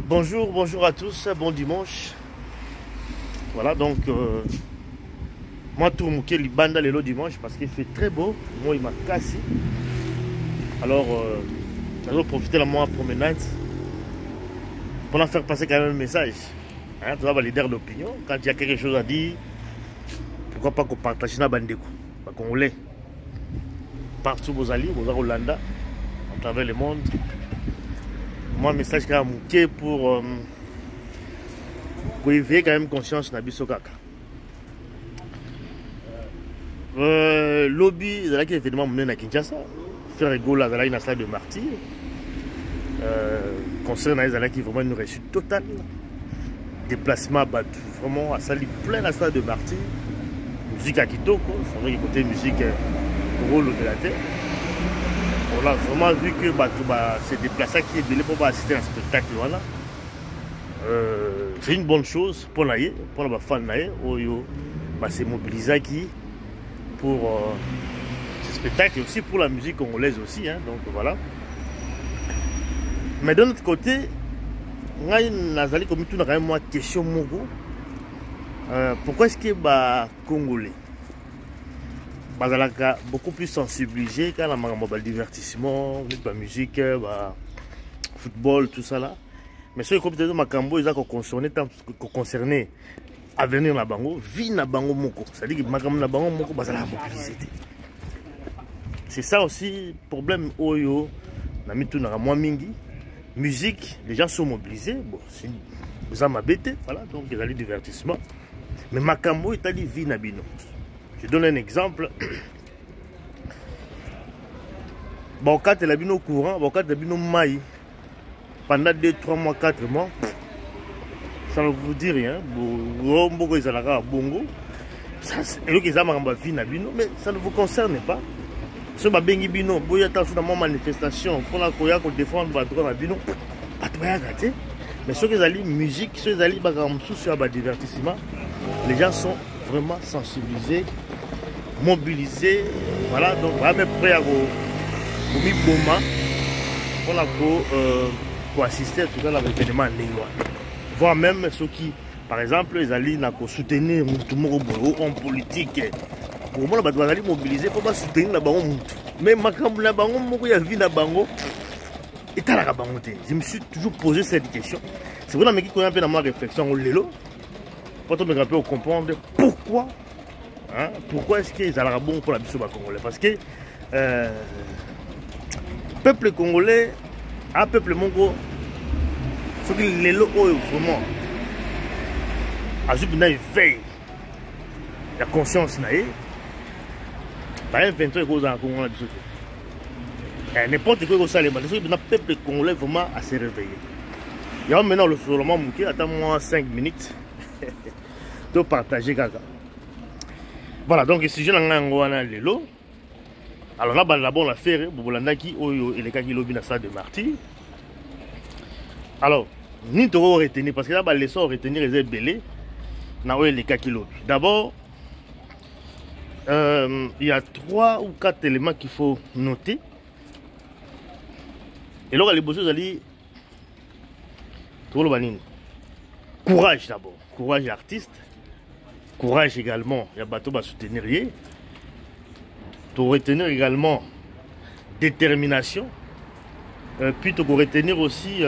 Bonjour à tous, bon dimanche. Voilà donc moi tout mon banda le dimanche parce qu'il fait très beau. Moi il m'a cassé. Alors je vais profiter de la promenade pour en faire passer quand même un message. Hein, tu vas valider l'opinion. Quand il y a quelque chose à dire, pourquoi pas qu'on partage na bandeko, pas congolais. Partout vous allez, vous allez au Hollanda, à travers le monde. Moi, un message quand même pour éveiller quand même conscience na biso kaka. Lobby, c'est là qu'il y a événement mené à Kinshasa. Faire rigolo à la salle de martyr. Concert na qui vraiment une réussite totale. Déplacement à Batou, vraiment à salir plein la salle de martyr. Musique à Kitoko, c'est vrai côté musique rôle de la terre. On a vraiment vu que Batou s'est déplacé qui est belé pour assister à un spectacle. Voilà. C'est une bonne chose pour les fans s'est mobilisé qui pour ce spectacle et aussi pour la musique congolaise aussi. Hein, donc voilà. Mais de notre côté, on a une question pourquoi est-ce que les Congolais beaucoup plus sensibilisés quand la divertissement, la musique, football, tout ça là. Mais ceux qui ont Makambo, ils ont concerné avenir na bango, vie na bango moko. C'est-à-dire que Makambo na bango moko bazala mobilisé. C'est ça aussi problème oyo na mitu na moi mingi. Musique, les gens sont mobilisés. Bon, c'est vous ma bête, voilà, donc il y a le divertissement. Mais Makambo est allé vie na bino. Je donne un exemple. Bon, quand il a bino courant, bon, quand il a bino maï, pendant 2-3 mois, 4 mois, ça ne vous dit rien. Bon, ils ont la bongo. Mais ça ne vous concerne pas. Si vous avez bino, vous avez une manifestation pour défendre votre droit, mais ceux qui ont la musique, ceux qui ont le divertissement, les gens sont vraiment sensibilisés, mobilisés. Voilà, donc on est prêt à vous pour assister à tout l'événement. Voire même ceux qui, par exemple, ils allaient soutenir en politique. Pour moi, ils allaient mobiliser pour soutenir la bango. Mais la bango, il y a vie la bango. Je me suis toujours posé cette question. C'est vraiment que j'ai un peu dans ma réflexion au Lélo. Pour comprendre pourquoi. Hein, pourquoi est-ce qu'ils allaient bon pour la biso congolais? Parce que peuple congolais, un peuple mongo, ce que Lélo vraiment a une veille. La conscience naïe. Par exemple, 23 causes en Congo. N'importe quoi ça, le peuple congolais vraiment à se réveiller. Il y a maintenant le Solomon Mouké, attends-moi 5 minutes. De partager gaga. Voilà, donc si je n'ai lelo. Alors là, on a fait Bobolandaki, et les cas qui lobby dans ça de martyr. Alors, ni de retenir, parce que là, les sorts retenir les belés. Les cas qui lobby. D'abord, il y a 3 ou 4 éléments qu'il faut noter. Et là, les bosses allaient courage d'abord, courage artiste, courage également, il y a bateau à soutenir, pour retenir également détermination, puis pour retenir aussi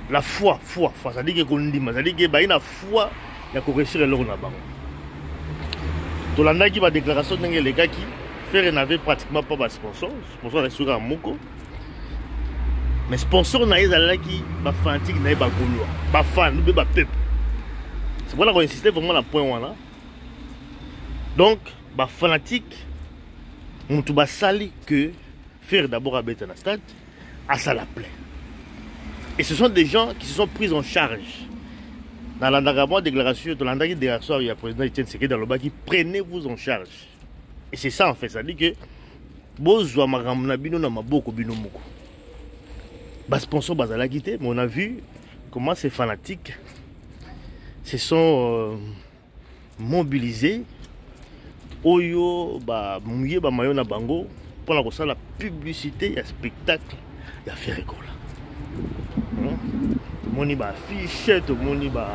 la foi, c'est-à-dire qu'on dit, c'est-à-dire qu'il y a la foi, il y a réussir l'eau là-bas. Tout le qui va déclaration de les gars qui faire n'avait pratiquement pas de sponsor est sur un moko. Mais sponsor n'a pas qui va fanatique n'a pas gaulois, pas fan, nous pas peuple. C'est pour ça qu'on insiste vraiment la point là. Donc, bah fanatique, on tout va sali que faire d'abord à bête dans stade, à ça la plaît. Et ce sont des gens qui se sont pris en charge. Dans la déclaration, dans la déclaration, il y a le président Etienne Tshisekedi dans le bas qui prenez-vous en charge. Et c'est ça en fait, ça dit que Bozwa Maramna Bino na Maboko Bino Moko. Bas sponsor Bazala quitté, mais on a vu comment ces fanatiques se sont mobilisés. Oyo, Mouye, Mayo na Bango, pour la publicité, il y a spectacle, il y a fait rigolo. Moni ba affiche, tout le monde ba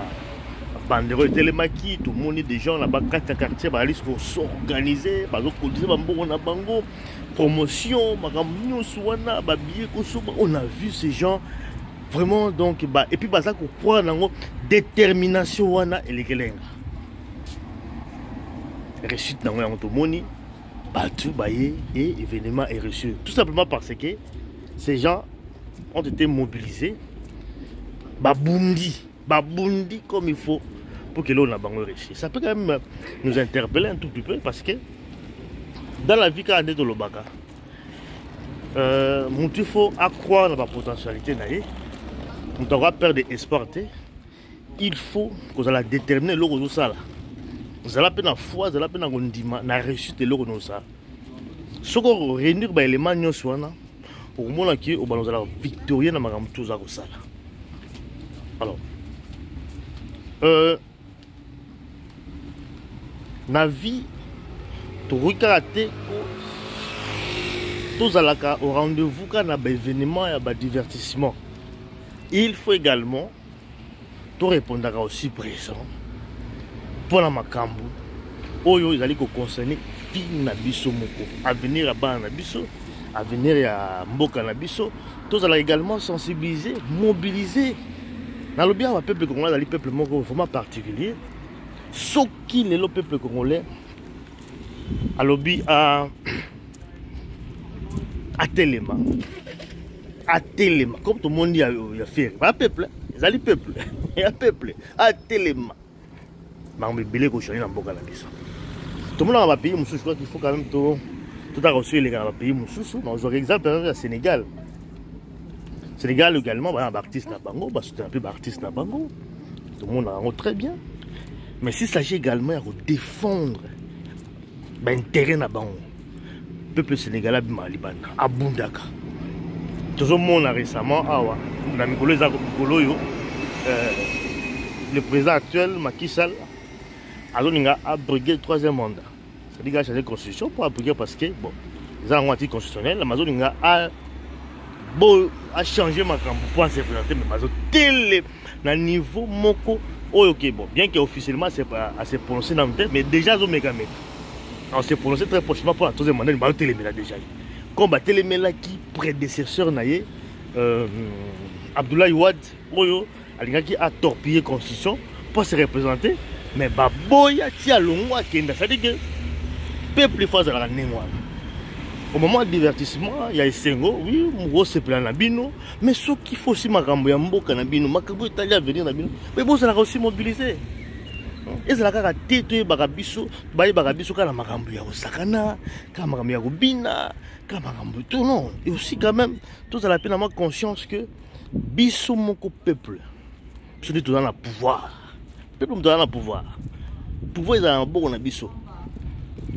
banderole télémaki, tout le monde des gens là-bas quatre quartiers ba risque s'organiser, ba cotiser ba mbongo na bango, promotion, makamnyo suwana, ba billet ko on a vu ces gens vraiment donc bah et puis bah ça ko croire nango détermination wana elekelenga. Réussite nango yango to moni batu baye et événement est reçu tout simplement parce que ces gens ont été mobilisés babundi comme il faut pour que l'on a bango réussi. Ça peut quand même nous interpeller un tout petit peu parce que dans la vie quand on est dans le baga il faut accroire la potentialité naïe. On doit perdre espoir. Il faut que vous allez déterminer le que vous allez. Vous allez peine à foi, vous allez peine à gondima, na réussite le que nous a. Ce qu'on réunir les éléments nous soina, au moment qui au ballon allez victorieux na magam tout ça que ça. Alors, na vie, tu regardes tous à la au rendez-vous quand on a des événements et des divertissements. Il faut également tout répondre aussi présent pour la makambu. Oyo ils allaient concerner vie na biso moko, avenir à bana na biso, avenir à mboka na biso. Tous allaient également sensibiliser, mobiliser. Dans le bien, le peuple congolais, le peuple moko vraiment particulier. Ce qui est le peuple congolais, à lobby à Téléma. À Téléma, comme tout le monde y a fait. Un peuple, ils allaient peuple. Il y a peuple. À Téléma. Mais belé ko changer dans boka la biso. Tout le monde va payer je crois qu'il faut quand même tout a reçu les gars va payer mususu. Donc par exemple au Sénégal. Sénégal également bah artiste na bango, bah c'est un peu artiste na bango. Tout le monde a très bien. Mais s'il s'agit également de défendre l'intérêt na bango. Peuple sénégalais bima libana abundaka. Tout le monde a récemment awa na mikolo za mikolo yo le président actuel Macky Sall a abrogé le troisième mandat. C'est-à-dire qu'il a changé la constitution pour abroger parce que, bon, ils ont un anti constitutionnel. L'Amazon a changé ma campagne pour se présenter, mais l'Amazon télé, dans le niveau moko, ok, bon, bien qu'officiellement, c'est pas à se prononcer dans le temps, mais déjà, ils ont mégamé. On s'est prononcé très prochainement pour la troisième mandat, ils ont téléméla déjà. Comme téléméla qui prédécesseur naïe, Abdoulaye Wade, qui a torpillé la constitution pour se représenter. Mais baboya tia longwa kenda, c'est-à-dire que peuple face à la némoire. Au moment du divertissement, il y a Essengo, oui, Mougo se plaint na bino, mais ce qu'il faut aussi makambo ya mboka na bino, makambo italien à venir na bino, mais bon ça l'a aussi mobilisé. Et ça l'a ka tété bagabiso, baye bagabiso kana makambo ya osakana, kana makambo ya kubina, kana makambo tout non. Et aussi quand même, tout ça la peine à ma conscience que biso moko peuple, celui tout dans le pouvoir. Le peuple doit avoir le pouvoir. Le pouvoir est un bon abisso.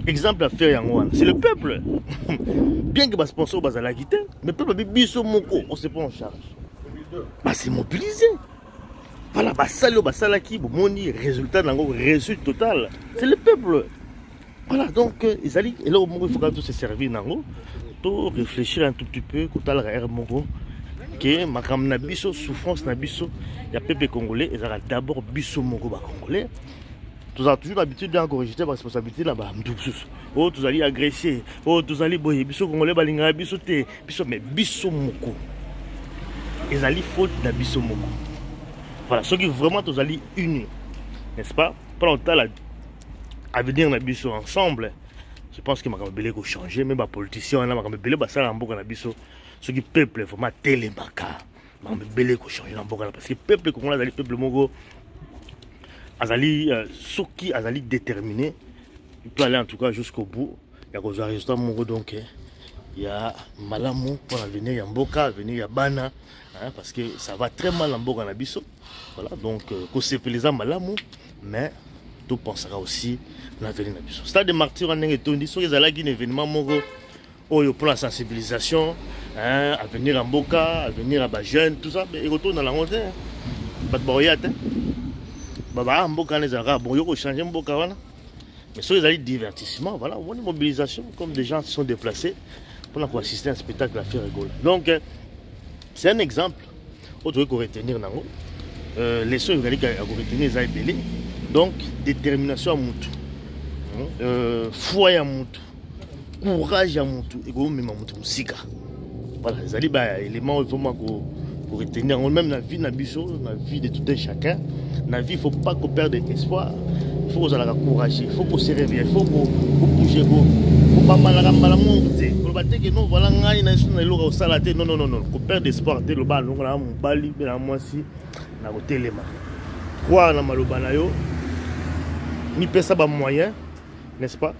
Exemple à faire, c'est le peuple. Bien que les sponsors soient la quitter, mais le peuple bisso moko, on ne se prend en charge. Bah, c'est mobilisé. Voilà, bah, ça qui, bon, résultat d'un résultat total. C'est le peuple. Voilà, donc, ils allaient, et là, au moment où il faut quand même se servir, pour réfléchir un tout petit peu, quand on a moko. Que makam na biso souffrance na biso ya peuple congolais et ça d'abord biso moko ba congolais tous a toujours l'habitude d'encourager la responsabilité là-bas oh tous allez agresser oh tous allez boyer biso congolais balinga biso te biso mais biso moko et allez faute na biso moko voilà ceux qui vraiment tous allez unis n'est-ce pas pendant longtemps à venir na biso ensemble je pense que makam belé ko changer même ba politicien na makam belé ba sala mboka na biso. Ce qui peuple vraiment télémaka, mais belé ko changer dans boka parce que peuple congolais azali peuple mongo azali ce qui azali déterminé, il peut aller en tout cas jusqu'au bout. Il y a des résultats mongo donc il y a malamu pour l'avenir ya mboka, avenir ya bana parce que ça va très mal en boka na biso. Voilà donc ko sepeliza malamu mais tout pensera aussi l'avenir na biso. Stade de martyrs en ndenge tondi so ezala ki événement mongo pour la sensibilisation, à venir à Mboka, à venir à bas jeunes, tout ça, mais ils retournent dans la honte. Pas de boyat. Baba, Mboka, les Arabes, bon, ils ont changé Mboka. Mais sur les alliés de divertissement, voilà, on a une mobilisation, comme des gens qui sont déplacés pour assister à un spectacle à faire rigoler. Donc, c'est un exemple autre que retenir nango les soins à retenir les belé donc détermination à mutu foi à mutu courage à mutu et go même mutu musika voilà les ali ba éléments vraiment pour retenir même la vie na biso la vie de tout un chacun la vie il faut pas qu'on perde espoir il faut qu'on soit courageux il faut qu'on se réveille il faut qu'on bouge faut pas mal la monter pour battre que non voilà ngai na suna lo au salaté non qu'on perde espoir te lo ba longo na mobali pe na mwasi na kotelema croire na maloba na yo ni pesa ba moyen n'est-ce pas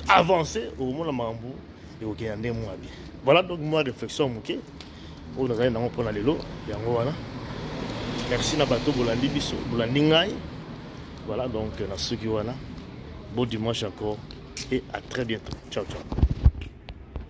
avancer au moment la mambo et au gagner moi bien voilà donc moi réflexion moké on a rien dans pour les lots yango wana merci na bato bolandi biso bolandi ngai voilà donc na suki wana bon dimanche encore et à très bientôt ciao ciao